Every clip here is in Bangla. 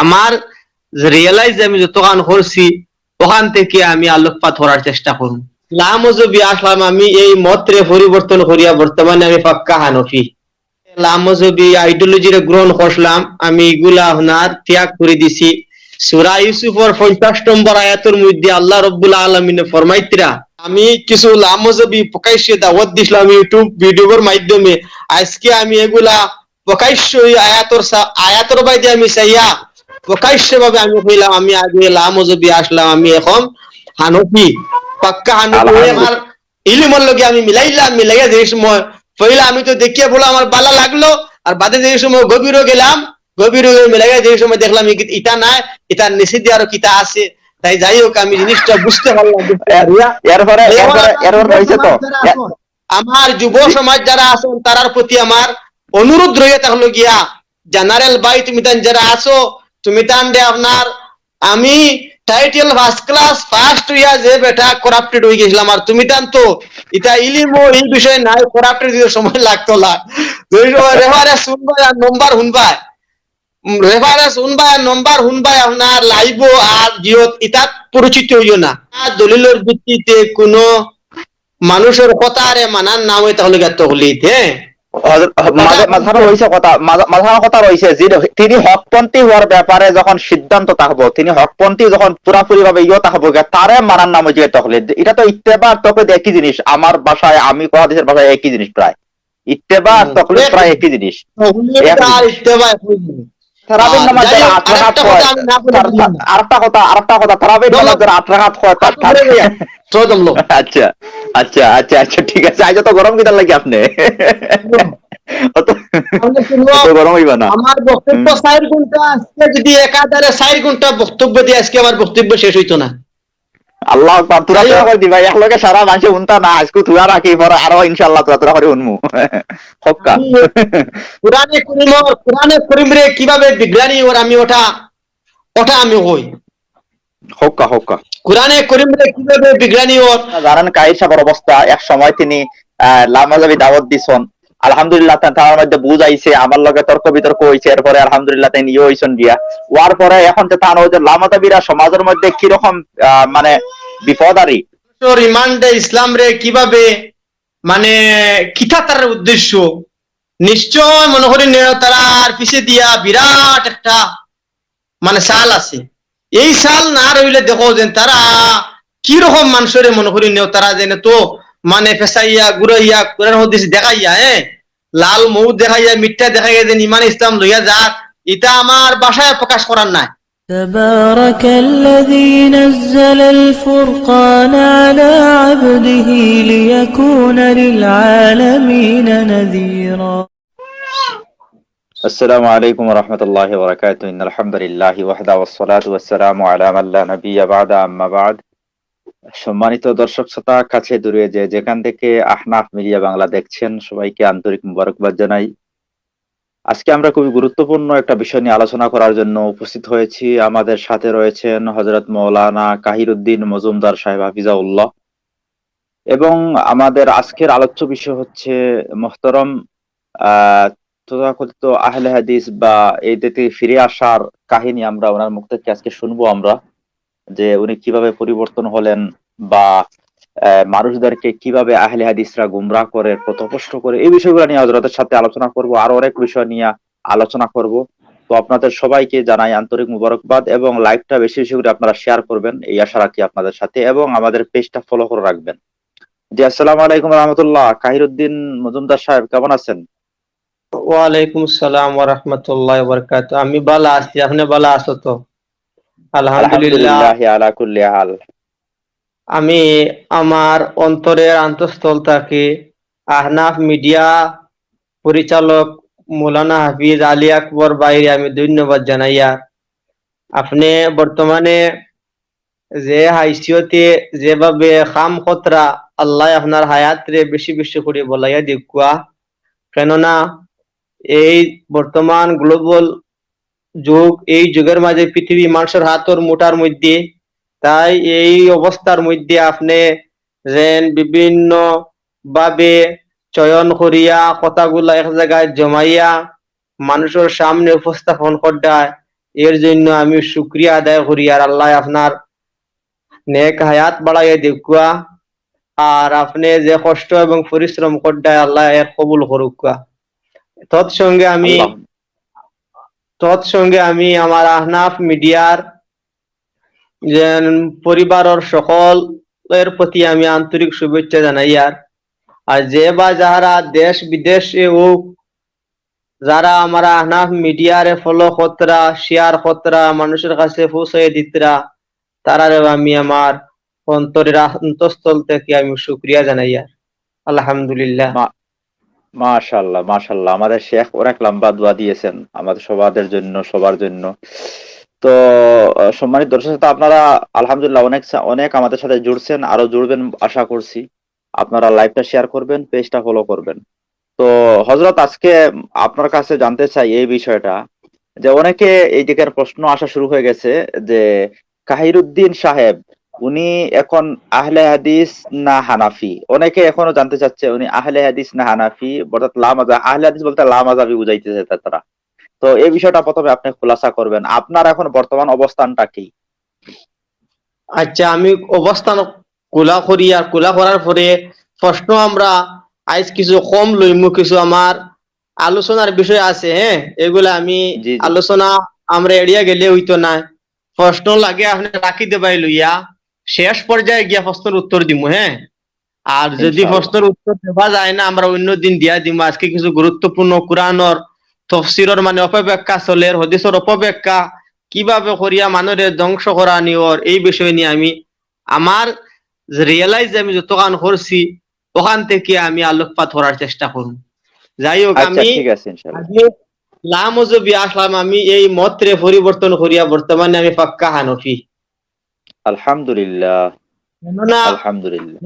আমার রিয়েলাইজ আমি যতক্ষণ করছি ওখান থেকে আমি আলোকপাত করার চেষ্টা করব। লামজবি আসলাম আমি এই মতরে পরিবর্তন করিয়া বর্তমানে আমি পাক্কা হানফি। লামজবি আইডিওলজি গ্রহণ করলাম, আমি এগুলা আপনার ত্যাগ করে দিছি। সূরা ইউসুফের 50 নম্বর আয়াতের মধ্যে আল্লাহ রাব্বুল আলামিন ফরমাইতরা, আমি কিছু লামজবি প্রকাশ্যে দাওয়াত দিছিলাম ইউটিউব ভিডিওর মাধ্যমে। আজকে আমি এগুলা প্রকাশ্য আয়াতের বাইরে আমি চাইয়া প্রকাশ্য ভাবে আমি কইলাম আমি আগে লামজবি আসলাম, আমি এখন হানফি, পাক্কা হানফি। আমার ইলমের লগে আমি মিলাইলাম, মিলাইয়া যে সময় পয়লা আমি তো দেখিয়ে বলো আমার বালা লাগলো, আর বাদে যে সময় গভীরও গেলাম, গভীরও মিলাইয়া যে সময় দেখলাম ইটা নাই, ইটার নিচে দিয়ে আরো কিতা আছে। তাই যাই হোক আমি জিনিসটা বুঝতে পারলাম। আমার যুব সমাজ যারা আছেন তারার প্রতি আমার অনুরোধ রয়ে থাকলো গিয়া, জেনারেল ভাই তুমি তান যারা আছো তুমি তান দে আপনার আমি টাইটেল ফার্স্ট ক্লাস ফার্স্ট হইয়া যে বেটা করাপ্টেড হয়ে গেছিলাম, আর তুমি তান তো এটা ইলিম ও এই বিষয় নাই, করাপ্টেড দিতে সময় লাগতো না। দুই সময় রেফারেন্স শুনবাই আর নম্বর শুনবাই, রেফারেন্স শুনবাই আর নম্বর শুনবাই আপনার লাইভ আর জিওত ইতাত পরিচিত হইও না। দলিলের ভিত্তিতে কোনো মানুষের কথা আরে মানার নাম হয়ে তাহলে গেত হলিত। হ্যাঁ, তিনি হকপন্থী হওয়ার ব্যাপারে যখন সিদ্ধান্ত থাকবো, তিনি হকপন্থী যখন পুরাপুরি ভাবে ইয়ে থাকবো তারে মানার নাম হয়েছে তকলিদ। এটা তো ইত্তেবা আর তকলিদ একই জিনিস। আমার বাসায় আমি কোন দেশের ভাষায় একই জিনিস, প্রায় ইত্তেবা আর তকলিদ প্রায় একই জিনিস। তারাবির নামাজ যারা 8 রাকাত হয়, আরেকটা কথা তারাবির নামাজ যারা 8 রাকাত হয় আচ্ছা আচ্ছা আচ্ছা আচ্ছা ঠিক আছে। আজ তো গরম কিদার লাগে আপনি গরম হইবা না। আমার বক্তব্য 4 ঘন্টা, আজকে যদি একাধারে 4 ঘন্টা বক্তব্য দিয়ে আজকে আমার বক্তব্য শেষ হইতো না। আল্লাহ আকবার। তুরা তুরা করে দিবা একলগে সারা মানুষ উনতা না, আজকে তুরা রাখি পরে আরো ইনশাআল্লাহ তুরা তুরা করে উনমু হক্কা। কোরআনে করিম রে কিভাবে বিজ্ঞানী ওর আমি ওটা আমি হই হক্কা হক্কা। কোরআনে করিম রে কিভাবে বিজ্ঞানী ওর জানেন কাইর সাহেবের অবস্থা। এক সময় তিনি লামাজাবি দাওয়াত দিছেন, আলহামদুলিল্লাহ তার মধ্যে বুঝ আইছে, আমার লগে তর্ক বিতর্ক হইছে, এরপরে আলহামদুলিল্লাহ তিনি ইয়ে হইছেন গিয়া ওয়ার পরে এখন তো তার ওই যে লামাজাবিরা সমাজের মধ্যে কি রকম মানে বিপদারি রিমান্ডে ইসলাম রে কিভাবে মানে কিতা তার উদ্দেশ্য নিশ্চয় মনে করি তার পিছিয়ে দিয়া বিরাট একটা মানে সাল আছে। এই সাল না রইলে দেখো যে তারা কি রকম মানুষের মনে করি তারা যেন তো মানে ফেসাইয়া গুড়াইয়া কোরআন হাদিস দেখাইয়া লাল মৌ দেখাইয়া মিথ্যা দেখাইয়া যে ইমান ইসলাম লইয়া যাক, এটা আমার বাসায় প্রকাশ করার নাই। تبارك الذي نزل الفرقان على عبده ليكون للعالمين نذيرا. السلام عليكم ورحمة الله وبركاته. إن الحمد لله وحده والصلاة والسلام على من لا نبي بعد. أما بعد, সম্মানিত দর্শক শ্রোতা কাছে দূরে যে যেখান থেকে আহনাফ মিডিয়া বাংলা দেখছেন সবাইকে আন্তরিক মুবারকবাদ জানাই। আজকে আমরা খুবই গুরুত্বপূর্ণ একটা বিষয় নিয়ে আলোচনা করার জন্য উপস্থিত হয়েছি। আমাদের সাথে রয়েছেন হযরত মাওলানা কাহিরউদ্দিন মজুমদার সাহেব হাফিজাউল্লাহ, এবং আমাদের আজকের আলোচ্য বিষয় হচ্ছে মুহতারাম তথাকথিত আহলে হাদিস বা এই দিকে ফিরে আসার কাহিনী। আমরা ওনার মুখ থেকে আজকে শুনবো আমরা যে উনি কিভাবে পরিবর্তন হলেন বা মানুষদেরকে কিভাবে আহলে হাদিসরা গুমরাহ করে পথভ্রষ্ট করে, এই বিষয়গুলো নিয়ে হযরতের সাথে আলোচনা করব, আরো অনেক বিষয় নিয়ে আলোচনা করব। তো আপনাদের সবাইকে জানাই আন্তরিক মুবারকবাদ এবং লাইভটা বেশি বেশি করে আপনারা শেয়ার করবেন এই আশা রাখি আপনাদের সাথে, এবং আমাদের পেজটা ফলো করে রাখবেন। জি আসসালামু আলাইকুম রাহমাতুল্লাহ। কাহিরউদ্দিন মজুমদার সাহেব কেমন আছেন? ওয়ালাইকুম আসসালাম ওয়া রাহমাতুল্লাহি ওয়া বারাকাতুহু। আমি ভালো আছি, আপনি ভালো আছো তো? আলহামদুলিল্লাহ আলা কুল্লি হাল। আমি আমার অন্তরের অন্তঃস্থল থেকে আহনাফ মিডিয়া পরিচালক মৌলানা হাফিজ আলী আকবর ভাইরে আমি ধন্যবাদ জানাইয়া, আপনি বর্তমানে যে হাইসিয়তে যেভাবে খাম খতরা আল্লাহ আপনার হায়াত রে বেশি বেশি করে বলাইয়া দেখুয়া, কেননা এই বর্তমান গ্লোবাল যুগ, এই যুগের মাঝে পৃথিবী মানুষের হাতর মুঠার মধ্যে। তাই এই অবস্থার মধ্যে আপনি যেন বিভিন্ন ভাবে চয়ন করিয়া কথাগুলা এক জায়গায় জমাইয়া মানুষের সামনে উপস্থাপন করায়, এর জন্য আমি শুকরিয়া আদায় করি। আর আল্লাহ আপনার নেক হায়াত বাড়াইয়া দেখুয়া, আর আপনি যে কষ্ট এবং পরিশ্রম করডায় আল্লাহ এর কবুল করুকা। তৎসঙ্গে আমি আল্লাহ তৎসঙ্গে আমি আমার আহনাফ মিডিয়ার যে পরিবারের সকলের প্রতি আমি আন্তরিক শুভেচ্ছা জানাই। আর যে বা যারা দেশ বিদেশে হোক, যারা আমার আহনাফ মিডিয়ারে ফলো খতরা শেয়ার খতরা মানুষের কাছে পৌঁছে দিতরা, তারারে আমি আমার অন্তরের অন্তঃস্থল থেকে আমি শুকরিয়া জানাই। আলহামদুলিল্লাহ। মাশাআল্লাহ মাশাআল্লাহ, আমাদের শেখ অনেক লম্বা দোয়া দিয়েছেন আমাদের সবার জন্য, সবার জন্য। তো সম্মানিত দর্শক শ্রোতা, আপনারা আলহামদুলিল্লাহ অনেক অনেক আমাদের সাথে জুড়ছেন, আরো জুড়বেন আশা করছি। আপনারা লাইভটা শেয়ার করবেন, পেজটা ফলো করবেন। তো হযরত, আজকে আপনার কাছে জানতে চাই এই বিষয়টা, যে অনেকে এই দিকের প্রশ্ন আসা শুরু হয়ে গেছে যে কাহিরুদ্দিন সাহেব উনি এখন আহলে হাদিস না হানাফি। অনেকে এখনো জানতে চাচ্ছে উনি আহলে হাদিস না হানাফি, অর্থাৎ আহলে হাদিস বলতে লামাযাবি বুঝাইতেছে তারা। তো এই বিষয়টা প্রথমে আপনি খুলাসা করবেন, আপনার এখন বর্তমান অবস্থানটা কি? আচ্ছা, আমি অবস্থান কুলা করার পরে প্রশ্ন আমরা আজ কিছু কম লইমু, কিছু আমার আলোচনার বিষয় আছে। হ্যাঁ, এগুলা আমি জি জি, আলোচনা আমরা এড়িয়া গেলে হইতো না। প্রশ্ন লাগে আপনি রাখি দেবাই লইয়া শেষ পর্যায়ে গিয়া প্রশ্নের উত্তর দিমু। হ্যাঁ, আর যদি ইনশাআল্লাহ। প্রশ্নের উত্তর দেওয়া যায় না, আমরা অন্য দিন দিয়া দিমু। আজকে কিছু গুরুত্বপূর্ণ কোরআনর তফসিরর মানে অপব্যাখ্যা চলের, হদিসের অপব্যাখ্যা কিভাবে করিয়া মানুষের ধ্বংস করা নিয়র, এই বিষয় নিয়ে আমি আমার রিয়েলাইজ আমি যতক্ষণ করছি ওখান থেকে আমি আলোকপাত করার চেষ্টা করব। যাই হোক, আচ্ছা, আমি ঠিক আছে, ইনশাআল্লাহ। আগে লামজবি আসলাম, আমি এই মতরে পরিবর্তন করিয়া বর্তমানে আমি পাক্কা হানফি। আলহামদুলিল্লাহ কেননা আলহামদুলিল্লাহ।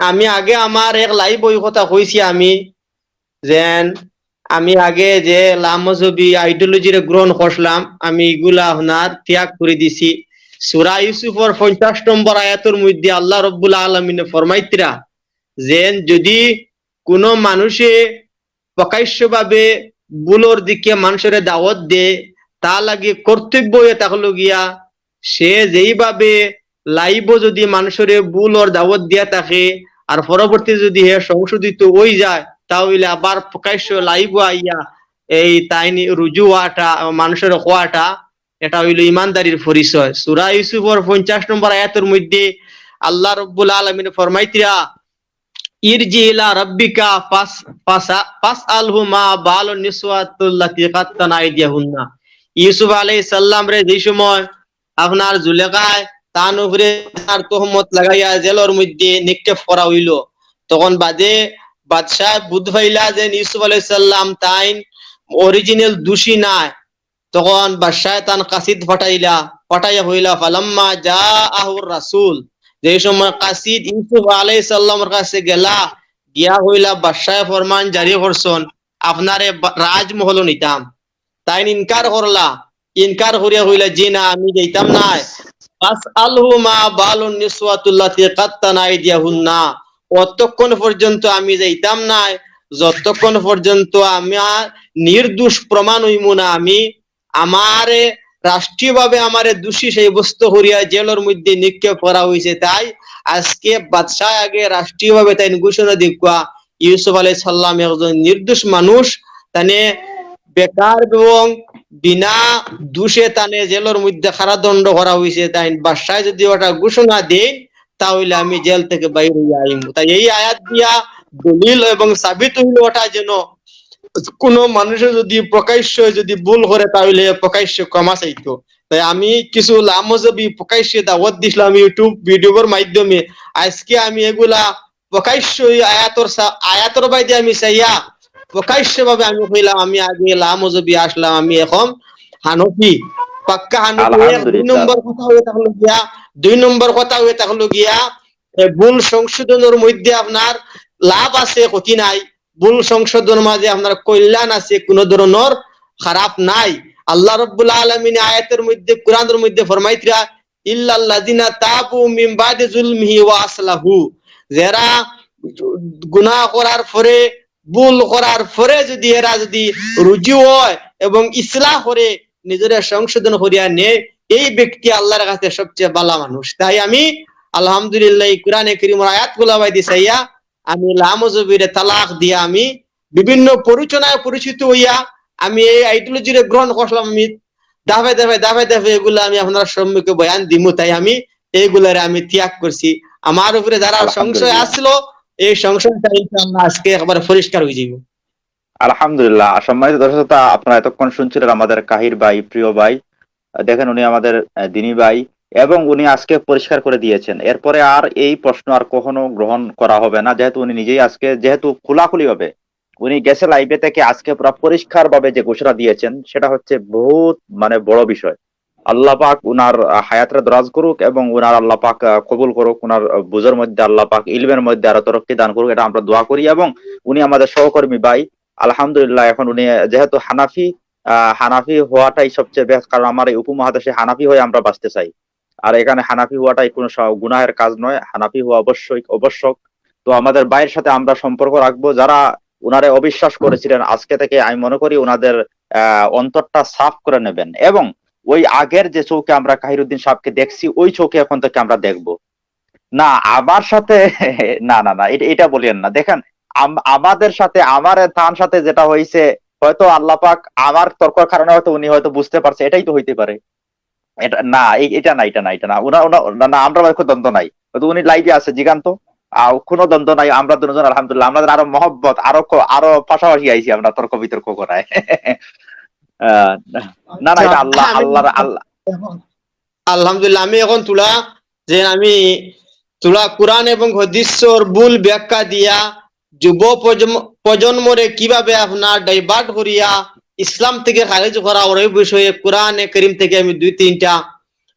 আমি আগে আমার এক লাইভ বই কথা কইছি আমি, যেন আমি আগে যে লামজবি আইডিওলজিরে গ্রহণ করলাম, আমি এগুলা আপনার ত্যাগ করে দিছি। সূরা ইউসুফের 50 নম্বর আয়াতের মধ্যে আল্লাহ রব্বুল আলামিনে ফরমাইতরা, যেন যদি কোনো মানুষে প্রকাশ্যভাবে ভুলোর দিকে মানুষের দাওয়াত দে, তা লাগে কর্তব্য হয়ে থাকলো গিয়া সে যেইভাবে লাইভ যদি মানুষের ভুলোর দাওয়াত দিয়া থাকে, আর পরবর্তী যদি হে সংশোধিত হয়ে যায়, তাহলে আবার প্রকাশ্য লাইভ আইয়া এই তাইনি রুজু হওয়াটা, মানুষের হওয়াটা, এটা হইল ইমানদারির পরিচয়। সূরা ইউসুফের 50 নম্বর আয়াতের মধ্যে আল্লাহ রব্বুল আলামিন ফরমাইতরা, ইরজি ইলা রাব্বিকা ফাসআলহু মা বালুন নিসওয়াতুল্লাতি কাত্তানা আইদিয়াহুন্না। ইউসুফ আলাইহিস সালাম রে যে সময় আপনার জুলেখায় তার উপরে তার তহমত লাগাইয়া জেলের মধ্যে নিক্ষেপ করা হইল, তখন বাদে বাদশাহ বুধ ভাইলা যে ইউসুফ আলাইহিস সালাম তাইন অরিজিনাল দোষী নাই, তখন বাদশাহ তান কাসিদ পাঠাইয়া হইলা ফালাম্মা জাআহুর রাসূল, যে সময় কাসিদ ইউসুফ আলাইহিস সালামের কাছে গেলা, গিয়া হইলা বাদশাহ ফরমান জারি করছন আপনারে রাজমহল নিতাম। তাই ইনকার করলা, ইনকার করিয়া হইলা জি না, আমি যাইতাম নাই। ফাসআলহু মা বালুন নিসওয়াতুল্লাতি কাত্তানা আইদিয়াহুন্না, অতক্ষণ পর্যন্ত আমি যাইতাম নাই যতক্ষণ পর্যন্ত আমার নির্দোষ প্রমাণ হইমু না। আমি আমারে রাষ্ট্রীয়ভাবে আমারে দোষী সাব্যস্ত করিয়া জেলের মধ্যে নিক্ষেপ করা হয়েছে। তাই আজকে বাদশাহ আগে রাষ্ট্রীয়ভাবে তাই ঘোষণা দিকুয়া ইউসুফ আলাইহিস সালাম একজন নির্দোষ মানুষ, তানে বেকার এবং বিনা দোষে তানে জেলের মধ্যে কারাদণ্ড করা হয়েছে। তাই বাদশাহ যদি ওটা ঘোষণা দেন, তাহলে আমি জেল থেকে বাইরে হইয়া আইম। তাই এই আয়াত দিয়া দলিল এবং সাবিত হইল ওটা যেন কোন মানুষের যদি প্রকাশ্য যদি ভুল করে তাহলে প্রকাশ্য ক্ষমা চাইতো। তাই আমি কিছু লামজবি প্রকাশ্যে দাওয়াত দিছিলাম ইউটিউব ভিডিওর মাধ্যমে। আজকে আমি এগুলা প্রকাশ্য আয়াতর বাইরে আমি চাইয়া প্রকাশ্য ভাবে আমি কইলাম আমি আগে লামজবি আসলাম, আমি এখন হানফি, পাক্কা হানফি। দুই আলহামদুলিল্লাহ নম্বর কথা হয়ে থাকলো গিয়া, ভুল সংশোধনের মধ্যে আপনার লাভ আছে, ক্ষতি নাই। ভুল সংশোধন মাঝে আপনার কল্যাণ আছে, কোন ধরনের খারাপ নাই। আল্লাহ রাব্বুল আলামিন আয়াতের মধ্যে কোরআনের মধ্যে ফরমাইতরা, ইল্লাল্লাযিনা তাবু মিন বাদি যুলমিহি ওয়া আসলাহু, যারা গুনাহ করার পরে ভুল করার পরে যদি এরা যদি রুজু হয় এবং ইসলাহ করে, নিজের সংশোধন করিয়া নে, এই ব্যক্তি আল্লাহর কাছে সবচেয়ে ভালো মানুষ। তাই আমি আলহামদুলিল্লাহ এই কোরআনে কারীমের আয়াতগুলো বাইদি চাইয়া আমি লামজবিরে তালাক দিয়া আমি বিভিন্ন পরিচনায় পরিচিত হইয়া আমি এই আইডিওলজিরে গ্রহণ করলাম। আমি দাফে দাফে দাফে দাফে এগুলো আমি আপনার সম্মুখে বয়ান দিমু, তাই আমি এইগুলারে আমি ত্যাগ করছি। আমার উপরে যারা সংশয় আসলো এই সংশয়টা ইনশাআল্লাহ আজকে একবার পরিষ্কার হয়ে যাবে। আলহামদুলিল্লাহ। সম্মানিত দর্শক শ্রোতা, আপনারা এতক্ষণ শুনছিলেন আমাদের কাহির ভাই, প্রিয় ভাই। দেখেন উনি আমাদের দিনী ভাই এবং উনি আজকে পরিষ্কার করে দিয়েছেন। এরপরে আর এই প্রশ্ন আর কখনো গ্রহণ করা হবে না, যেহেতু উনি নিজেই আজকে যেহেতু খোলাখুলি হবে উনি গেছে লাইভে থেকে আজকে পুরো পরিষ্কার ভাবে যে ঘোষণা দিয়েছেন সেটা হচ্ছে বহুত মানে বড় বিষয়। আল্লাহ পাক উনার হায়াতরা দরাজ করুক এবং উনার আল্লাহ পাক কবুল করুক, উনার বুঝের মধ্যে আল্লাহ পাক ইলমের মধ্যে আরো তরক্কি দান করুক, এটা আমরা দোয়া করি। এবং উনি আমাদের সহকর্মী ভাই, আলহামদুলিল্লাহ। এখন উনি যেহেতু হানাফি হওয়াটাই সবচেয়ে বেস্ট, কারণ আমার এই উপমহাদেশে হানাফি হয়ে আমরা বাঁচতে চাই। আর এখানে হানাফি হওয়াটাই কোনো গুনাহের কাজ নয়, হানাফি হওয়া অবশ্যই আবশ্যক। তো আমাদের ভাইয়ের সাথে আমরা সম্পর্ক রাখবো। যারা উনারে অবিশ্বাস করেছিলেন আজকে থেকে আমি মনে করি উনাদের অন্তরটা সাফ করে নেবেন এবং ওই আগের যে চৌকে আমরা কাহিরুদ্দিন সাহেবকে দেখছি ওই চৌকে এখন থেকে আমরা দেখবো না। আমার সাথে না না না, এটা বলিয়েন না। দেখেন আমাদের সাথে আমার তার সাথে যেটা হয়েছে, হয়তো আল্লাহ পাক আমার তর্কের কারণে হয়তো উনি হয়তো বুঝতে পারছে, এটাই তো হইতে পারে। এটা না, এটা না, এটা না, এটা না, না আমরা কোনো দ্বন্দ্ব নাই। হয়তো উনি লাইভে আছে জিগান্ত, কোনো দ্বন্দ্ব নাই। আমরা দুজন আলহামদুলিল্লাহ আমাদের আরো মহব্বত, আরো পাশাপাশি আইছি আমরা তর্ক বিতর্ক করায়। না না, এটা আল্লাহ। আলহামদুলিল্লাহ আমি এখন আমি কোরআন এবং হাদিসের ভুল ব্যাখ্যা দিয়া যুব প্রজন্মরে কিভাবে আপনার ডাইভার্ট করিয়া ইসলাম থেকে খারিজ করা ওই বিষয়ে কোরআনে কারীম থেকে আমি 2-3টা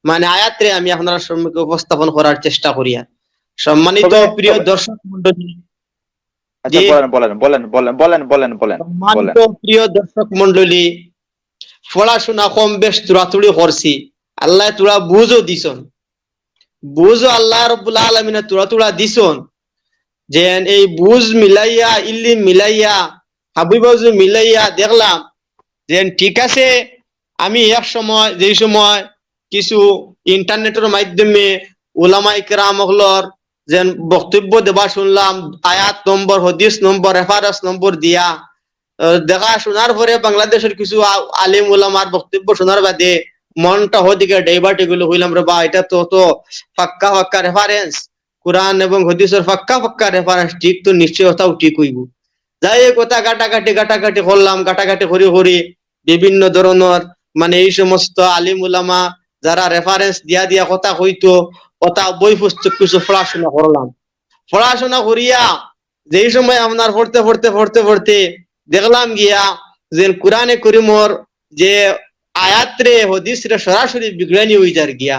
মানে আয়াতরে আমি আপনার সম্মুখে উপস্থাপন করার চেষ্টা করিয়া। সম্মানিত প্রিয় দর্শক মন্ডলী, সম্মানিত প্রিয় দর্শক মন্ডলী, পড়াশোনা কম বেশ তুড়াতুড়ি করছি, আল্লাহ তুরা বুঝও দিছন, বুঝও আল্লাহ রাব্বুল আলামিন তুরা দিছন। যে এই বুঝ মিলাইয়া ইলম মিলাইয়া হাবিবাজু মিলাইয়া দেখলাম যে ঠিক আছে। আমি এক সময় যে সময় কিছু ইন্টারনেটের মাধ্যমে উলামা ইকরাম হলর যে বক্তব্য দেবা শুনলাম, আয়াত নম্বর, হাদিস নম্বর, রেফারেন্স নম্বর দিয়া দেখা শোনার পরে বাংলাদেশের কিছু আলিম উলামার বক্তব্য শোনার বাদে মনটা হদিকে ডাইভার্ট এগুলো হইলাম রে বা এটা তো ফাক্কা ফাক্কা রেফারেন্স, কোরআন এবং হাদিসের ফাক্কা ফাক্কা রেফারেন্স ঠিক, তো নিশ্চয় ওটাও ঠিক হইব। যাই এই কথা গাটাগাটি করলাম, গাটাগাটি করি বিভিন্ন ধরনের মানে এই সমস্ত আলিম উলামা যারা রেফারেন্স দিয়া কথা হইতো কথা বই পুস্তক কিছু পড়াশোনা করিয়া যেই সময় আপনার পড়তে দেখলাম গিয়া যে কোরআনে কারীমের যে আয়াত রে হাদিস রে সরাসরি বিজ্ঞানী হয়ে যার গিয়া